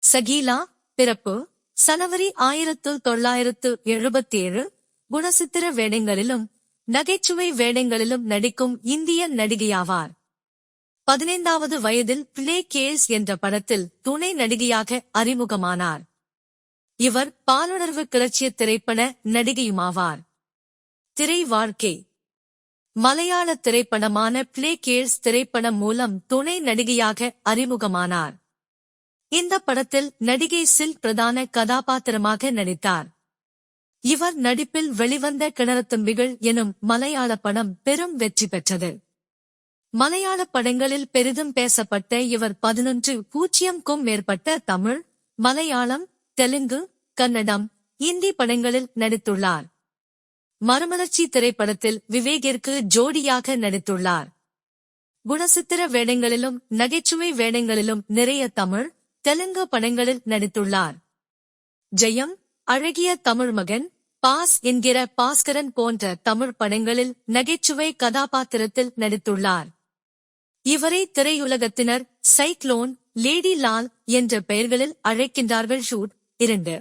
சகீலா, பிறப்பு சனவரி 1977, குணசித்திர வேடங்களிலும் நகைச்சுவை வேடங்களிலும் நடிக்கும் இந்திய நடிகையாவார். 15வது வயதில் பிளே கேஸ் என்ற படத்தில் துணை நடிகையாக அறிமுகமானார். இவர் பாலுணர்வு கிளர்ச்சிய திரைப்பட நடிகையுமாவார். திரை வாழ்க்கை மலையாள திரைப்படமான பிளே கேஸ் திரைப்படம் மூலம் துணை நடிகையாக அறிமுகமானார். இந்த படத்தில் நடிகை சில் பிரதான கதாபாத்திரமாக நடித்தார். இவர் நடிப்பில் வெளிவந்த கிணறுத்தும்பிகள் எனும் மலையாள படம் பெரும் வெற்றி பெற்றது. மலையாள படங்களில் பெரிதும் பேசப்பட்ட இவர் 11,000க்கும் மேற்பட்ட தமிழ், மலையாளம், தெலுங்கு, கன்னடம், இந்தி படங்களில் நடித்துள்ளார். மறுமலர்ச்சி திரைப்படத்தில் விவேகிற்கு ஜோடியாக நடித்துள்ளார். குணசித்திர வேடங்களிலும் நகைச்சுவை வேடங்களிலும் நிறைய தமிழ், தெலுங்கு படங்களில் நடித்துள்ளார். ஜெயம், அழகிய தமிழ்மகன், பாஸ் என்கிற பாஸ்கரன் போன்ற தமிழ் படங்களில் நகைச்சுவை கதாபாத்திரத்தில் நடித்துள்ளார். இவரை திரையுலகத்தினர் சைக்ளோன், லேடி லால் என்ற பெயர்களில் அழைக்கின்றார்கள். ஷூட் 2